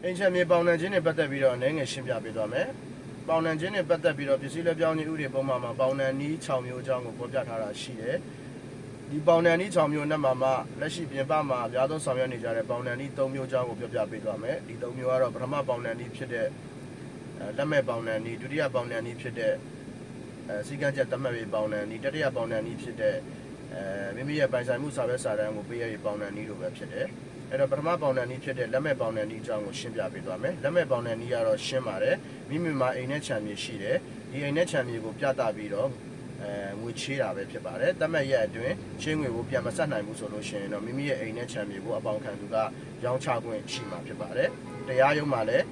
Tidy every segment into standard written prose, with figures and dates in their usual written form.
အိမ်ချမ်းမြေပေါင်နှံခြင်းတွေပတ်သက်ပြီးတော့အနေငယ်ရှင်းပြပေးသွားမယ်။ပေါင်နှံခြင်းတွေပတ်သက်ပြီးတော့ပစ္စည်းလက်ပြောင်းခြင်းဥတွေပုံမှန်မှာပေါင်နှံနီး6မျိုးအကြောင်းကိုဖော်ပြထားတာရှိတယ်။ဒီပေါင်နှံနီး6မျိုးနဲ့မှလက်ရှိပြင်ပမှာအများဆုံးဆောင်ရွက်နေကြတဲ့ပေါင်နှံနီး3မျိုးအကြောင်းကိုပြောပြပေးသွားမယ်။ဒီ3မျိုးကတော့ပထမပေါင်နှံနီးဖြစ်တဲ့လက်မဲ့ပေါင်နှံနီးဒုတိယပေါင်နှံနီးဖြစ်တဲ့စီကံချက်သတ်မှတ်ရေးပေါင်နှံနီးတတိယပေါင်နှံနီးဖြစ်တဲ့မိမိရဲ့ပိုင်ဆိုင်မှုစာရွက်စာတမ်းကိုပေးရရေးပေါင်နှံနီးလိုပဲဖြစ်တယ်။အဲ့တော့ပထမပေါင်နှံနီးဖြစ်တဲ့လက်မဲ့ပေါင်နှံနီးအကြောင်းကိုရှင်းပြပေးသွားမယ်။လက်မဲ့ပေါင်နှံနီးကတော့ရှင်းပါတယ်။မိမိမှာအိမ်နဲ့ခြံမြေရှိတယ်။ဒီအိမ်နဲ့ခြံမြေကိုပြသပြီးတော့ငွေချေးတာပဲဖြစ်ပါတယ်။တတ်မှတ်ရက်အတွင်းချေးငွေကိုပြန်မဆက်နိုင်ဘူးဆိုလို့ရှိရင်တော့မိမိရဲ့အိမ်နဲ့ခြံမြေကိုအပေါင်ခံသူကရောင်းချခွင့်ရှိမှာဖြစ်ပါတယ်။တရားရုံးမှာလည်း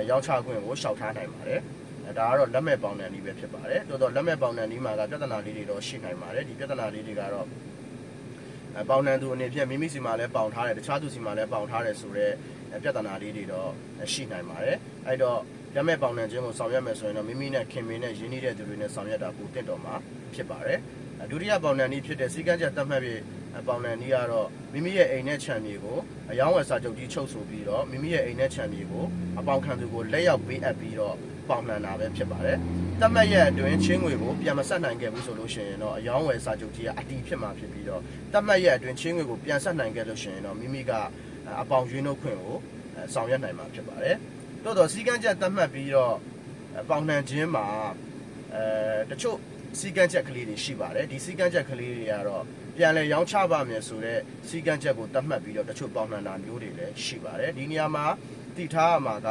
ရောင်းချခွင့်ကိုလျှောက်ထားနိုင်ပါတယ်။ဒါကတော့လက်မဲ့ပေါင်နှံနီးပဲဖြစ်ပါတယ်။တိုးတော့လက်မဲ့ပေါင်နှံနီးမှာကပြဿနာလေးတွေတော့ရှိနိုင်ပါတယ်။ဒီပြဿနာလေးတွေကတော့ပေါင်နှံသူအနေဖြင့်မိမိစီမှာလည်းပေါင်ထားတယ်တခြားသူစီမှာလည်းပေါင်ထားတယ်ဆိုတော့ပြဿနာလေးတွေတော့ရှိနိုင်ပါတယ်အဲ့တော့လက်မဲ့ပေါင်နှံခြင်းကိုဆောင်ရွက်မယ်ဆိုရင်တော့မိမိနဲ့ခင်မင်းနဲ့ရင်းနှီးတဲ့သူတွေနဲ့ဆောင်ရွက်တာပိုတင့်တော်မှာဖြစ်ပါတယ်ဒုတိယပေါင်နှံနည်းဖြစ်တဲ့စီကံချက်သတ်မှတ်ပြီးပေါင်နှံနည်းကတော့မိမိရဲ့အိမ်နဲ့ခြံမြေကိုအယောင်းဝယ်စာချုပ်ကြီးချုပ်ဆိုပြီးတော့မိမိရဲ့အိမ်နဲ့ခြံမြေကိုအပေါင်ခံသူကိုလက်ရောက်ပေးအပ်ပြီးတော့ပေါင်နှံတာပဲဖြစ်ပါတယ်တတ်မှတ်ရဲ့အတွင်းချင်းငွေကိုပြန်မဆက်နိုင်ခဲ့ဘူးဆိုလို့ရှိရင်တော့အယောင်းဝယ်စာချုပ်ကြီးကအတီးဖြစ်မှာဖြစ်ပြီးတော့တတ်မှတ်ရဲ့အတွင်းချင်းငွေကိုပြန်ဆက်နိုင်ခဲ့လို့ရှိရင်တော့မိမိကအပေါင်ရွေးနှုတ်ခွင့်ကိုဆောင်ရွက်နိုင်မှာဖြစ်ပါတယ်တိုးတော့စီကံချက်သတ်မှတ်ပြီးတော့ပေါင်နှံခြင်းမှာတချို့စီကံချက်ကလေးတွေရှိပါတယ်ဒီစီကံချက်ကလေးတွေကတော့ပြန်လဲရောင်းချပါမယ်ဆိုတော့စီကံချက်ကိုသတ်မှတ်ပြီးတော့တချို့ပေါင်နှံတာမျိုးတွေလည်းရှိပါတယ်ဒီနေရာမှာတည်ထားရမှာက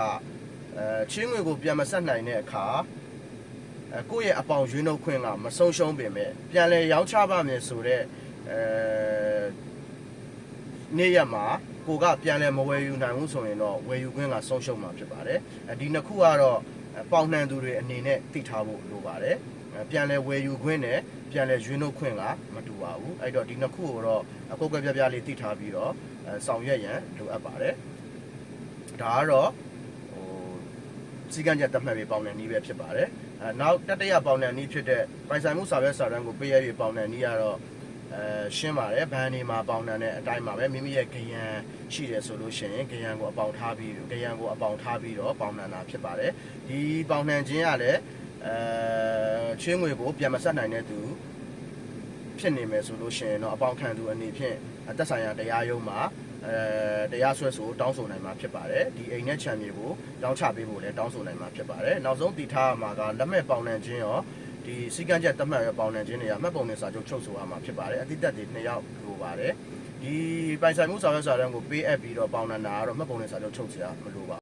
ချင်းငွေကိုပြန်မဆက်နိုင်တဲ့အခါကိုယ့်ရဲ့အပေါင်ရွေးနှုတ်ခွင့်ကမဆုံးရှုံးပေမဲ့ပြန်လဲရောင်းချပါမယ်ဆိုတော့နေ့ရက်မှာကိုကပြန်လဲမဝယ်ယူနိုင်ဘူးဆိုရင်တော့ဝယ်ယူခွင့်ကဆုံးရှုံးမှာဖြစ်ပါတယ်ဒီနှစ်ခုကတော့ပေါင်နှံသူတွေအနေနဲ့သိထားဖို့လိုပါတယ်ပြန်လဲဝယ်ယူခွင့်နဲ့ပြန်လဲရွေးနှုတ်ခွင့်ကမတူပါဘူးအဲ့တော့ဒီနှစ်ခုကိုတော့အကုတ်ကပြပြလေးသိထားပြီးတော့ဆောင်ရွက်ရန်လိုအပ်ပါတယ်ဒါကတော့စီကံချက်သတ်မှတ်ပြီးပေါင်နှံနည်းပဲဖြစ်ပါတယ်နောက်တတိယပေါင်နှံနည်းဖြစ်တဲ့ပိုင်ဆိုင်မှုစာရွက်စာတမ်းကိုပေးရပြီးပေါင်နှံနည်းကတော့ရှင်းပါတယ်ဘဏ်တွေမှာပေါင်နှံတဲ့အတိုင်းမှာပဲမိမိရဲ့ဂရန်ရှိတယ်ဆိုလို့ရှိရင်ဂရန်ကိုအပေါင်ထားပြီးဂရန်ကိုအပေါင်ထားပြီးတော့ပေါင်နှံတာဖြစ်ပါတယ်ဒီပေါင်နှံခြင်းကလည်းချင်းငွေကိုပြန်မဆက်နိုင်တဲ့သူဖြစ်နေမယ်ဆိုလို့ရှိရင်တော့အပေါင်ခံသူအနေဖြင့်သက်ဆိုင်ရာတရားရုံးမှာတရားစွဲဆိုတောင်းဆိုနိုင်မှာဖြစ်ပါတယ်ဒီအိမ်နဲ့ခြံမြေကိုတောင်းချပေးဖို့လည်းတောင်းဆိုနိုင်မှာဖြစ်ပါတယ်နောက်ဆုံးတည်ထားမှာကလက်မဲ့ပေါင်နှံခြင်းရောဒီစီကံချက်သတ်မှတ်ရပေါင်နှံခြင်းတွေကမှတ်ပုံနဲ့စာချုပ်ချုပ်ဆိုရမှာဖြစ်ပါတယ်အတိတ်တွေ2ယောက်လိုပါတယ်ဒီပိုင်ဆိုင်မှုစာရွက်စာတမ်းကိုပေးအပ်ပြီးတော့ပေါင်နှံတာကတော့မှတ်ပုံနဲ့စာချုပ်ချုပ်စရာမလိုပါ